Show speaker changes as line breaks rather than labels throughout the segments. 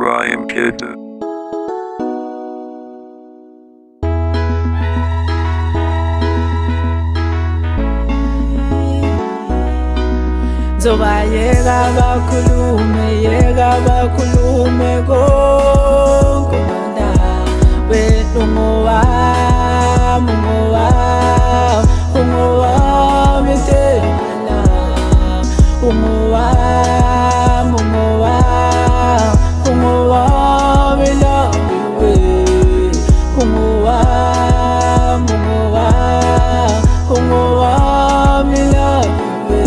Ryan Kid.
Zoba yeka bakhulume konke manda wethu ngowami tena ungowami love we ungowami love we.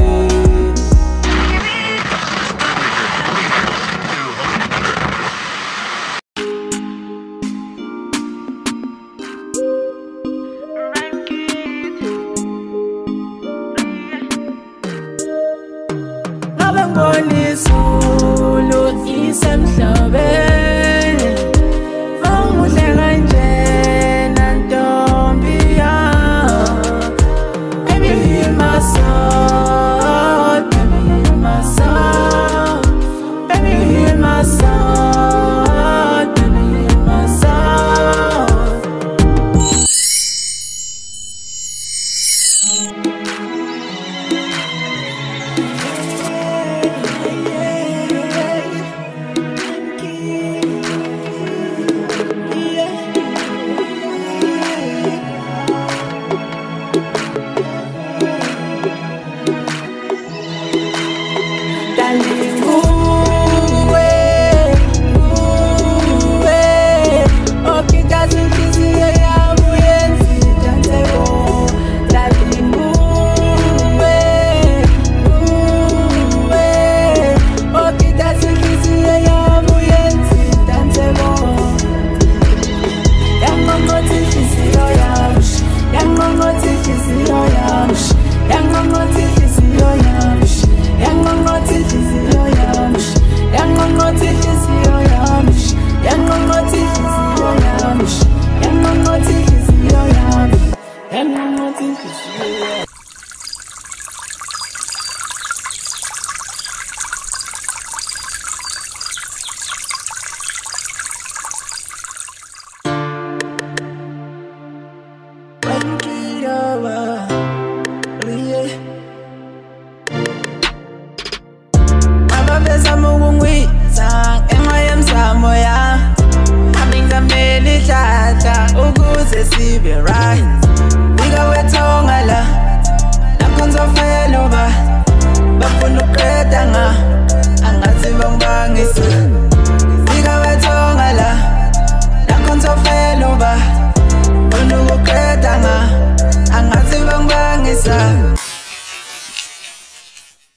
Ngizulu isemhlabeni awuhle kanjena ntombi yami. Baby hear my soul, baby hear my soul, baby hear my soul, baby hear my soul.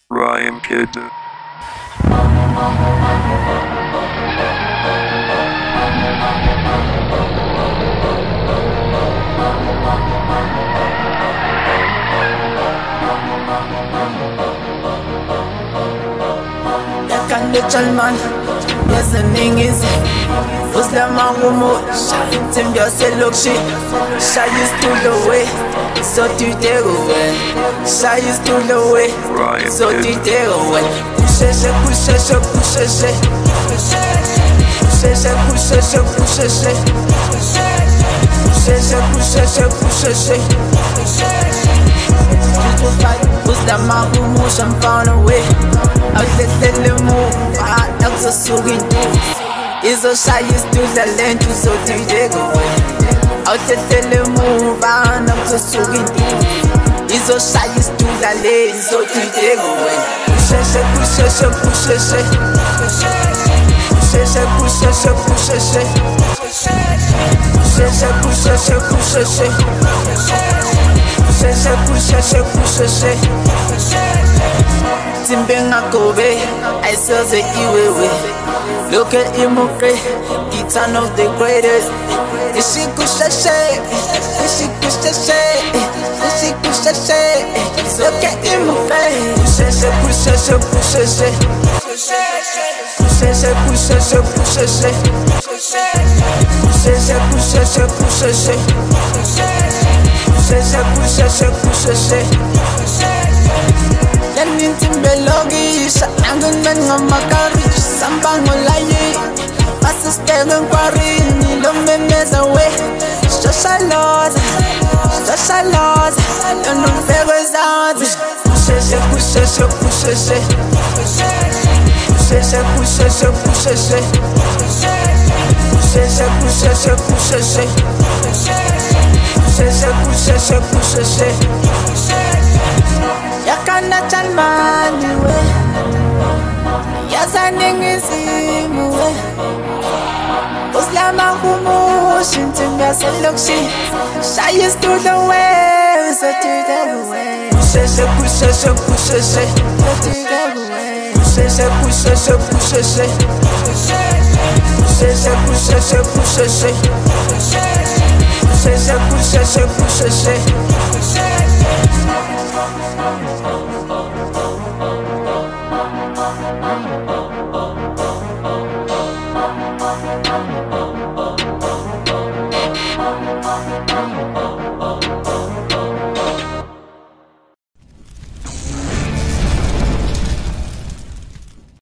Ryan Kid.
Chalman, yes, the thing is, was the man who moved? Tim just said, look, shit, shy is to the way, so to take away. Shy is to the way, so to take away. Push it, push it, push it, push it, push it, push it, push it, push it, push it. Was the man who moved and found a way? Out the move, out the sucking. Is a shy is to the land to so to take away. Out the move, out the sucking. Is a shy is to the land so to take away. Push it, push it, push it, push it, push it, push it, push it. Timbenga Kobe, I saw the Iwewe. Look at him, okay, it's one of the greatest. Look at him, okay. Yanin timbelogi, sa angon man ngamakari, sambang olaye. Sistema kwarini lo memeza we Shoshaloza Nonfego zanzi Pusheshe Pusheshe Pusheshe Pusheshe Pusheshe Pusheshe Pusheshe Pusheshe Pusheshe Yakana chanmani we Yazaningizimu we Uslama humushi Ntimya selokshi Shy is to the way So to the way Pusheshe Pusheshe Pusheshe So to the way Pusheshe Pusheshe Pusheshe Pusheshe Pusheshe Pusheshe Pusheshe Pusheshe Pusheshe